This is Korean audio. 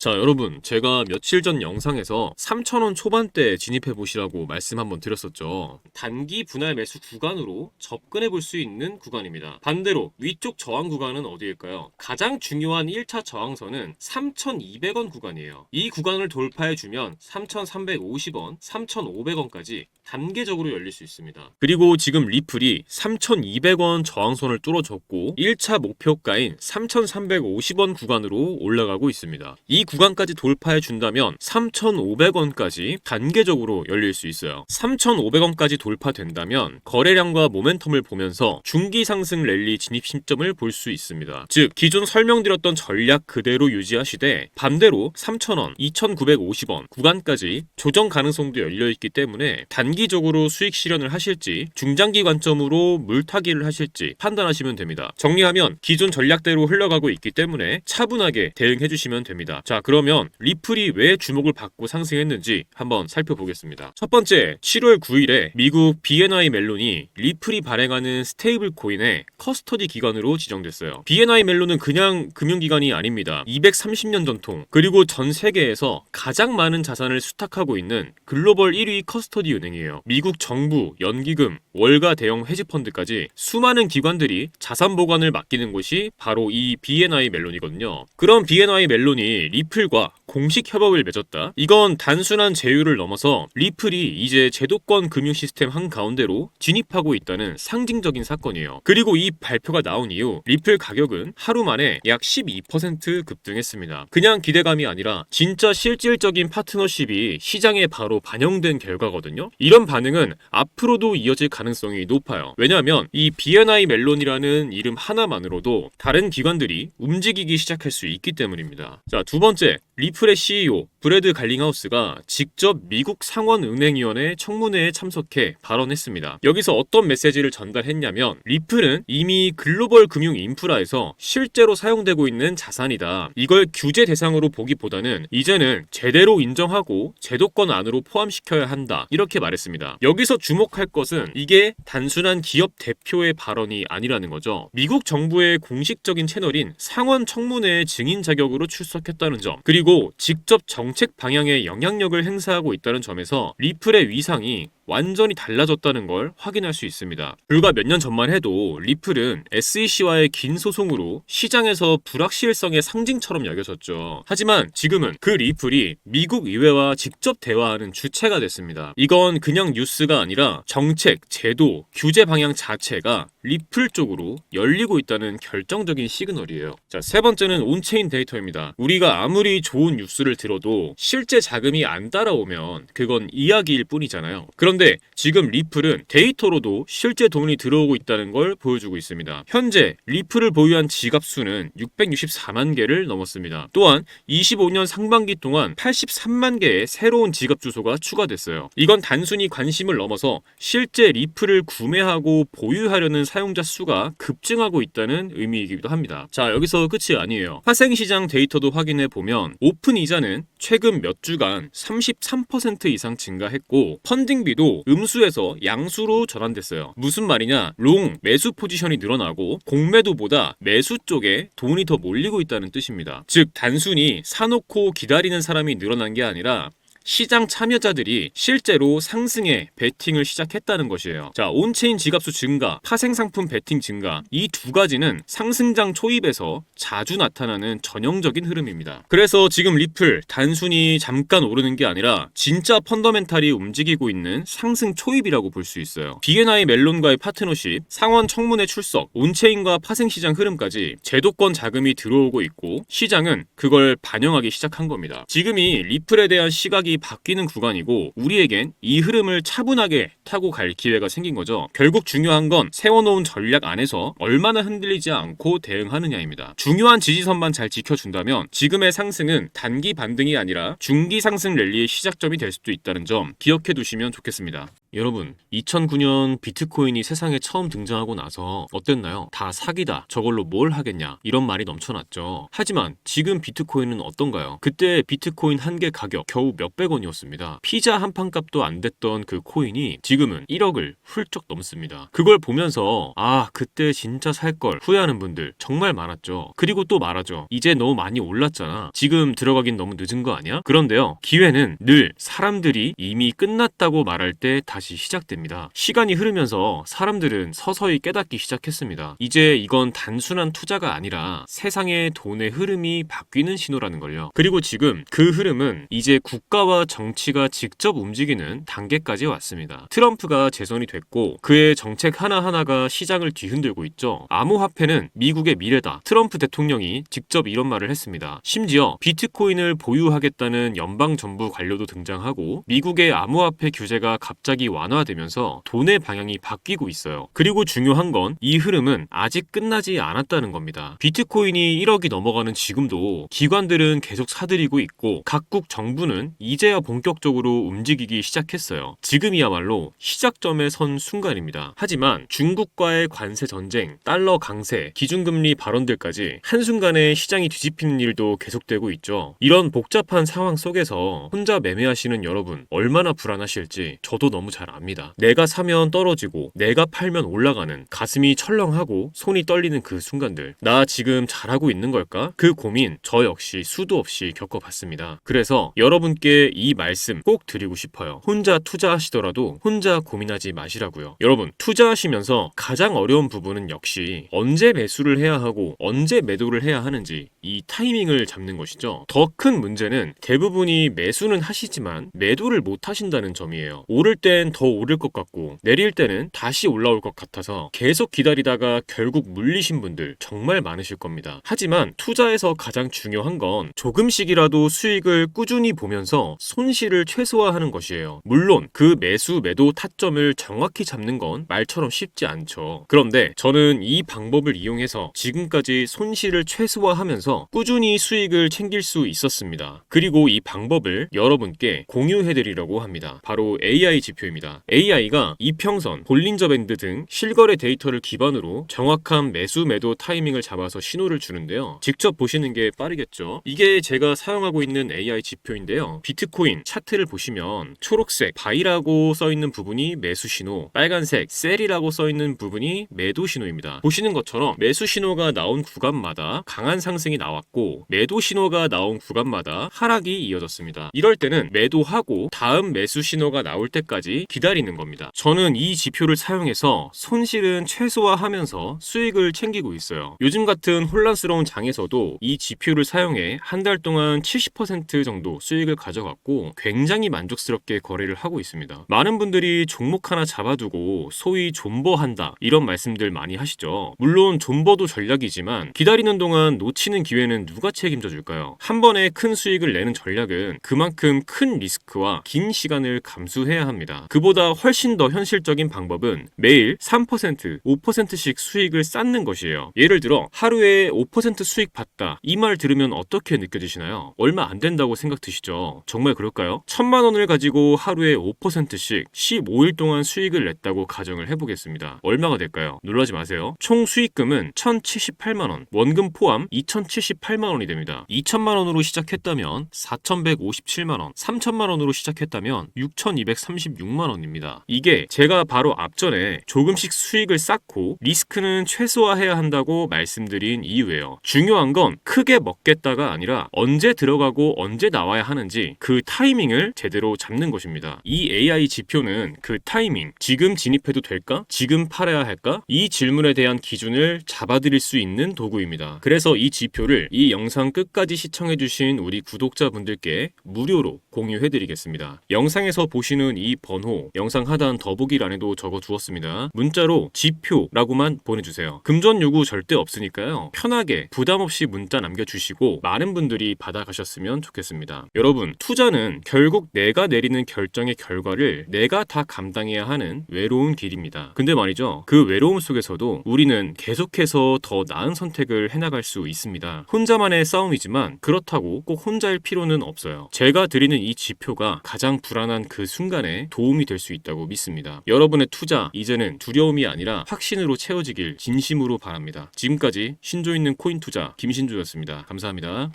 자, 여러분, 제가 며칠 전 영상에서 3,000원 초반대에 진입해 보시라고 말씀 한번 드렸었죠. 단기 분할 매수 구간으로 접근해 볼 수 있는 구간입니다. 반대로 위쪽 저항 구간은 어디일까요? 가장 중요한 1차 저항선은 3,200원 구간이에요. 이 구간을 돌파해 주면 3,350원, 3,500원까지 단계적으로 열릴 수 있습니다. 그리고 지금 리플이 3,200원 저항선을 뚫어줬고 1차 목표가인 3,350원 구간으로 올라가고 있습니다. 이 구간까지 돌파해 준다면 3,500원까지 단계적으로 열릴 수 있어요. 3,500원까지 돌파된다면 거래량과 모멘텀을 보면서 중기 상승 랠리 진입 시점을 볼 수 있습니다. 즉 기존 설명드렸던 전략 그대로 유지하시되 반대로 3,000원, 2,950원 구간까지 조정 가능성도 열려있기 때문에 단기적으로 수익 실현을 하실지 중장기 관점으로 물타기를 하실지 판단하시면 됩니다. 정리하면 기존 전략대로 흘러가고 있기 때문에 차분하게 대응해 주시면 됩니다. 자, 그러면 리플이 왜 주목을 받고 상승했는지 한번 살펴보겠습니다. 첫 번째, 7월 9일에 미국 BNI 멜론이 리플이 발행하는 스테이블 코인의 커스터디 기관으로 지정됐어요. BNI 멜론은 그냥 금융기관이 아닙니다. 230년 전통, 그리고 전 세계에서 가장 많은 자산을 수탁하고 있는 글로벌 1위 커스터디 은행이에요. 미국 정부, 연기금, 월가 대형 헤지펀드까지 수많은 기관들이 자산 보관을 맡기는 곳이 바로 이 BNI 멜론이거든요. 그럼 BNI 멜론이 리플과 공식 협업을 맺었다. 이건 단순한 제휴를 넘어서 리플이 이제 제도권 금융 시스템 한가운데로 진입하고 있다는 상징적인 사건이에요. 그리고 이 발표가 나온 이후 리플 가격은 하루 만에 약 12% 급등했습니다. 그냥 기대감이 아니라 진짜 실질적인 파트너십이 시장에 바로 반영된 결과거든요. 이런 반응은 앞으로도 이어질 가능성이 높아요. 왜냐하면 이 BNI 멜론이라는 이름 하나만으로도 다른 기관들이 움직이기 시작할 수 있기 때문입니다. 자, 두 번째, 리플의 CEO 브래드 갈링하우스가 직접 미국 상원은행위원회 청문회에 참석해 발언했습니다. 여기서 어떤 메시지를 전달했냐면 리플은 이미 글로벌 금융 인프라에서 실제로 사용되고 있는 자산이다. 이걸 규제 대상으로 보기보다는 이제는 제대로 인정하고 제도권 안으로 포함시켜야 한다. 이렇게 말했습니다. 여기서 주목할 것은 이게 단순한 기업 대표의 발언이 아니라는 거죠. 미국 정부의 공식적인 채널인 상원 청문회의 증인 자격으로 출석했다는 점, 그리고 직접 정책 방향에 영향력을 행사하고 있다는 점에서 리플의 위상이 완전히 달라졌다는 걸 확인할 수 있습니다. 불과 몇 년 전만 해도 리플은 SEC와의 긴 소송으로 시장에서 불확실성의 상징처럼 여겨졌죠. 하지만 지금은 그 리플이 미국 의회와 직접 대화하는 주체가 됐습니다. 이건 그냥 뉴스가 아니라 정책, 제도, 규제 방향 자체가 리플 쪽으로 열리고 있다는 결정적인 시그널이에요. 자, 세 번째는 온체인 데이터입니다. 우리가 아무리 좋은 뉴스를 들어도 실제 자금이 안 따라오면 그건 이야기일 뿐이잖아요. 그런데 지금 리플은 데이터로도 실제 돈이 들어오고 있다는 걸 보여주고 있습니다. 현재 리플을 보유한 지갑 수는 664만 개를 넘었습니다. 또한 25년 상반기 동안 83만 개의 새로운 지갑 주소가 추가됐어요. 이건 단순히 관심을 넘어서 실제 리플을 구매하고 보유하려는 사용자 수가 급증하고 있다는 의미이기도 합니다. 자, 여기서 끝이 아니에요. 파생시장 데이터도 확인해 보면 오픈 이자는 최근 몇 주간 33% 이상 증가했고 펀딩비도 음수에서 양수로 전환됐어요. 무슨 말이냐? 롱 매수 포지션이 늘어나고 공매도보다 매수 쪽에 돈이 더 몰리고 있다는 뜻입니다. 즉 단순히 사놓고 기다리는 사람이 늘어난 게 아니라 시장 참여자들이 실제로 상승에 베팅을 시작했다는 것이에요. 자, 온체인 지갑수 증가, 파생상품 베팅 증가, 이 두 가지는 상승장 초입에서 자주 나타나는 전형적인 흐름입니다. 그래서 지금 리플 단순히 잠깐 오르는 게 아니라 진짜 펀더멘탈이 움직이고 있는 상승 초입이라고 볼 수 있어요. BNI 멜론과의 파트너십, 상원 청문회 출석, 온체인과 파생시장 흐름까지 제도권 자금이 들어오고 있고 시장은 그걸 반영하기 시작한 겁니다. 지금이 리플에 대한 시각이 바뀌는 구간이고 우리에겐 이 흐름을 차분하게 타고 갈 기회가 생긴 거죠. 결국 중요한 건 세워놓은 전략 안에서 얼마나 흔들리지 않고 대응하느냐입니다. 중요한 지지선만 잘 지켜준다면 지금의 상승은 단기 반등이 아니라 중기 상승 랠리의 시작점이 될 수도 있다는 점 기억해 두시면 좋겠습니다. 여러분, 2009년 비트코인이 세상에 처음 등장하고 나서 어땠나요? 다 사기다. 저걸로 뭘 하겠냐. 이런 말이 넘쳐났죠. 하지만 지금 비트코인은 어떤가요? 그때 비트코인 한 개 가격 겨우 몇백 원이었습니다. 피자 한 판 값도 안 됐던 그 코인이 지금은 1억을 훌쩍 넘습니다. 그걸 보면서 그때 진짜 살 걸 후회하는 분들 정말 많았죠. 그리고 또 말하죠. 이제 너무 많이 올랐잖아. 지금 들어가긴 너무 늦은 거 아니야? 그런데요. 기회는 늘 사람들이 이미 끝났다고 말할 때 다시 시작됩니다. 시간이 흐르면서 사람들은 서서히 깨닫기 시작했습니다. 이제 이건 단순한 투자가 아니라 세상의 돈의 흐름이 바뀌는 신호라는 걸요. 그리고 지금 그 흐름은 이제 국가와 정치가 직접 움직이는 단계까지 왔습니다. 트럼프가 재선이 됐고 그의 정책 하나하나가 시장을 뒤흔들고 있죠. 암호화폐는 미국의 미래다. 트럼프 대통령이 직접 이런 말을 했습니다. 심지어 비트코인을 보유하겠다는 연방정부 관료도 등장하고 미국의 암호화폐 규제가 갑자기 완화되면서 돈의 방향이 바뀌고 있어요. 그리고 중요한 건 이 흐름은 아직 끝나지 않았다는 겁니다. 비트코인이 1억이 넘어가는 지금도 기관들은 계속 사들이고 있고 각국 정부는 이제야 본격적으로 움직이기 시작했어요. 지금이야말로 시작점에 선 순간입니다. 하지만 중국과의 관세 전쟁, 달러 강세, 기준금리 발언들까지 한순간에 시장이 뒤집히는 일도 계속되고 있죠. 이런 복잡한 상황 속에서 혼자 매매하시는 여러분 얼마나 불안하실지 저도 너무 잘 압니다. 내가 사면 떨어지고 내가 팔면 올라가는 가슴이 철렁하고 손이 떨리는 그 순간들. 나 지금 잘하고 있는 걸까? 그 고민 저 역시 수도 없이 겪어봤습니다. 그래서 여러분께 이 말씀 꼭 드리고 싶어요. 혼자 투자하시더라도 혼자 고민하지 마시라고요. 여러분 투자하시면서 가장 어려운 부분은 역시 언제 매수를 해야 하고 언제 매도를 해야 하는지 이 타이밍을 잡는 것이죠. 더 큰 문제는 대부분이 매수는 하시지만 매도를 못 하신다는 점이에요. 오를 땐 더 오를 것 같고 내릴 때는 다시 올라올 것 같아서 계속 기다리다가 결국 물리신 분들 정말 많으실 겁니다. 하지만 투자에서 가장 중요한 건 조금씩이라도 수익을 꾸준히 보면서 손실을 최소화하는 것이에요. 물론 그 매수 매도 타점을 정확히 잡는 건 말처럼 쉽지 않죠. 그런데 저는 이 방법을 이용해서 지금까지 손실을 최소화하면서 꾸준히 수익을 챙길 수 있었습니다. 그리고 이 방법을 여러분께 공유해드리려고 합니다. 바로 AI 지표입니다. AI가 이평선, 볼린저 밴드 등 실거래 데이터를 기반으로 정확한 매수 매도 타이밍을 잡아서 신호를 주는데요. 직접 보시는 게 빠르겠죠. 이게 제가 사용하고 있는 AI 지표인데요. 비트코인 차트를 보시면 초록색 바이라고 써있는 부분이 매수 신호, 빨간색 셀이라고 써있는 부분이 매도 신호입니다. 보시는 것처럼 매수 신호가 나온 구간마다 강한 상승이 나왔고 매도 신호가 나온 구간마다 하락이 이어졌습니다. 이럴 때는 매도하고 다음 매수 신호가 나올 때까지 기다리는 겁니다. 저는 이 지표를 사용해서 손실은 최소화하면서 수익을 챙기고 있어요. 요즘 같은 혼란스러운 장에서도 이 지표를 사용해 한 달 동안 70% 정도 수익을 가져갔고 굉장히 만족스럽게 거래를 하고 있습니다. 많은 분들이 종목 하나 잡아두고 소위 존버한다 이런 말씀들 많이 하시죠. 물론 존버도 전략이지만 기다리는 동안 놓치는 기회는 누가 책임져 줄까요? 한 번에 큰 수익을 내는 전략은 그만큼 큰 리스크와 긴 시간을 감수해야 합니다. 그보다 훨씬 더 현실적인 방법은 매일 3%, 5%씩 수익을 쌓는 것이에요. 예를 들어 하루에 5% 수익 봤다. 이 말 들으면 어떻게 느껴지시나요? 얼마 안 된다고 생각 드시죠? 정말 그럴까요? 1,000만 원을 가지고 하루에 5%씩 15일 동안 수익을 냈다고 가정을 해보겠습니다. 얼마가 될까요? 놀라지 마세요. 총 수익금은 1,078만 원, 원금 포함 2,078만 원이 됩니다. 2,000만 원으로 시작했다면 4,157만 원, 3,000만 원으로 시작했다면 6,236만 원입니다. 이게 제가 바로 앞전에 조금씩 수익을 쌓고 리스크는 최소화해야 한다고 말씀드린 이유예요. 중요한 건 크게 먹겠다가 아니라 언제 들어가고 언제 나와야 하는지 그 타이밍을 제대로 잡는 것입니다. 이 AI 지표는 그 타이밍, 지금 진입해도 될까? 지금 팔아야 할까? 이 질문에 대한 기준을 잡아드릴 수 있는 도구입니다. 그래서 이 지표를 이 영상 끝까지 시청해주신 우리 구독자분들께 무료로 공유해드리겠습니다. 영상에서 보시는 이 번호, 영상 하단 더보기란에도 적어두었습니다. 문자로 지표라고만 보내주세요. 금전 요구 절대 없으니까요. 편하게 부담 없이 문자 남겨주시고 많은 분들이 받아가셨으면 좋겠습니다. 여러분, 투자는 결국 내가 내리는 결정의 결과를 내가 다 감당해야 하는 외로운 길입니다. 근데 말이죠. 그 외로움 속에서도 우리는 계속해서 더 나은 선택을 해나갈 수 있습니다. 혼자만의 싸움이지만 그렇다고 꼭 혼자일 필요는 없어요. 제가 드리는 이 지표가 가장 불안한 그 순간에 도움이 도움이 될 수 있다고 믿습니다. 여러분의 투자 이제는 두려움이 아니라 확신으로 채워지길 진심으로 바랍니다. 지금까지 신조 있는 코인 투자 김신조였습니다. 감사합니다.